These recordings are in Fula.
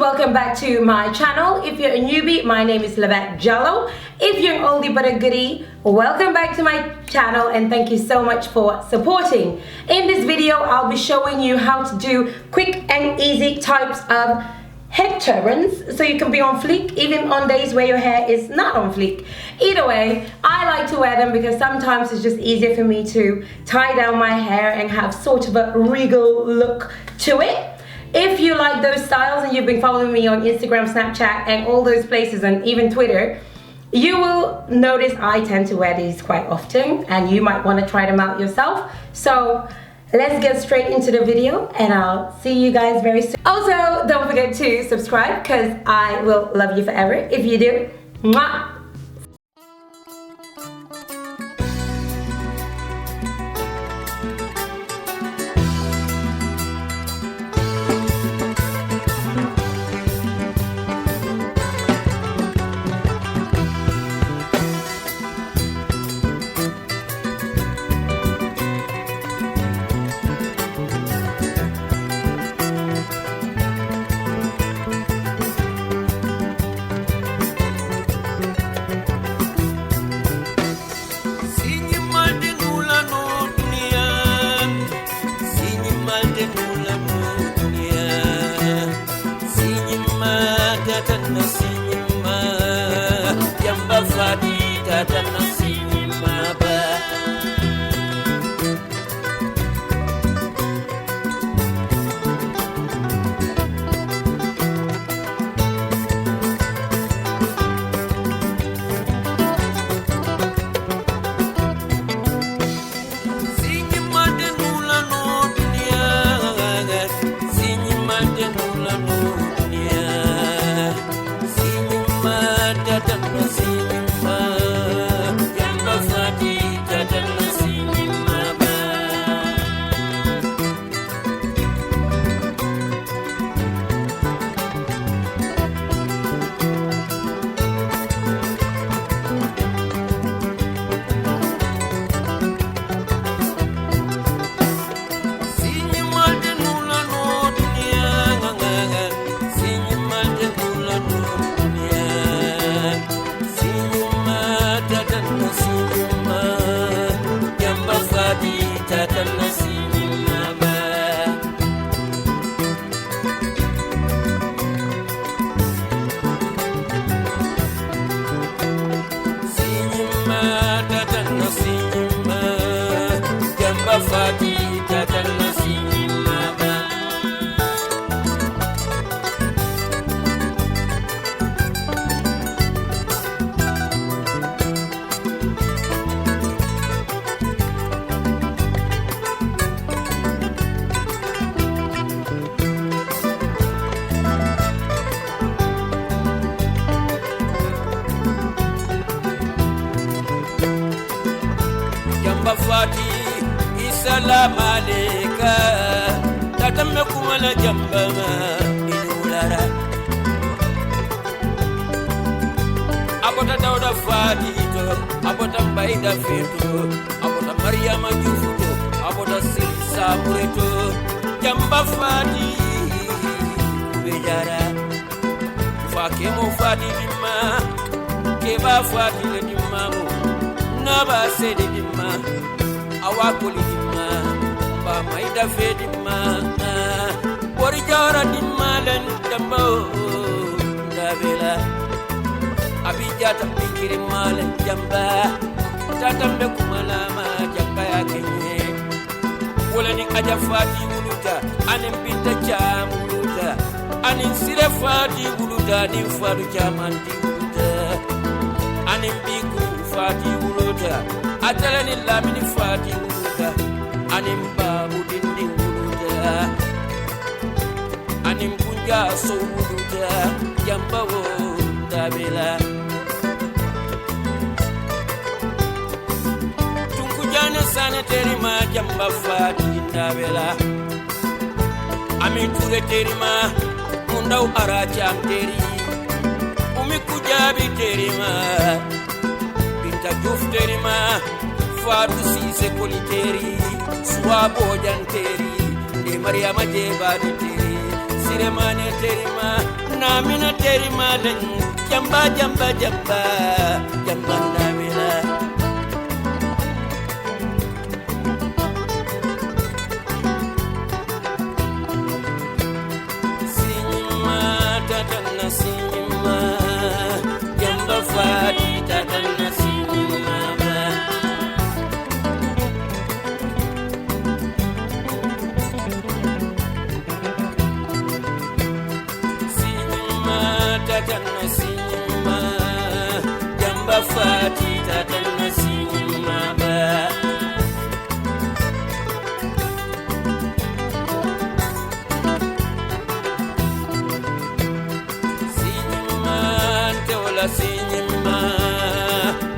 welcome back to my channel. If you're a newbie, my name is Lavette Jallo. If you're an oldie but a goodie, welcome back to my channel and thank you so much for supporting. In this video, I'll be showing you how to do quick and easy types of head turbans so you can be on fleek even on days where your hair is not on fleek. Either way, I like to wear them because sometimes it's just easier for me to tie down my hair and have sort of a regal look to it. If you like those styles and you've been following me on Instagram, Snapchat and all those places and even Twitter, you will notice I tend to wear these quite often and you might want to try them out yourself. So let's get straight into the video and I'll see you guys very soon. Also, don't forget to subscribe because I will love you forever if you do. Mwah! Fati isalam aleka tatamme kumala jambama inulara abota dawda fati to abota baida feto abota mariama jufuto abota silsa pureto jamba fati bejara fakemo fati dimma keba fati le dimma naba sedi dimma awakuli dimma ba maida fe dimma bori jawra dimma len dambo dabela abijata pikiri malen jamba tatambe kumalama jamba yakenye wala ni aja fati wuluta anin binta jam wuluta anin sire fati wuluta nin fadu jamanti wuluta anin biku fati wuluta atalani lamini fati wuluta anim babu dindi wuluta anim kunja so wuluta jamba wo dabela tunku jana sana terima jamba fati dabela ami ture terima mundau aracham teri umi kujabi terima Juf terima, fatu sise koliteri, swabo janteri, de Maria Majeba teri, siremane terima, na mina teri malen jamba jamba jamba jamba ndabila sinima tatana sinima jamba fati tatana sinima tatana sinima jamba fati tatana sinima ba sinima teola sinima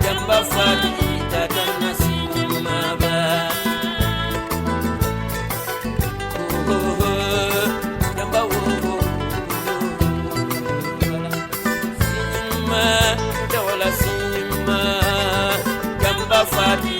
jamba fati tatana sinima ba jamba Dawala sinima jamba fati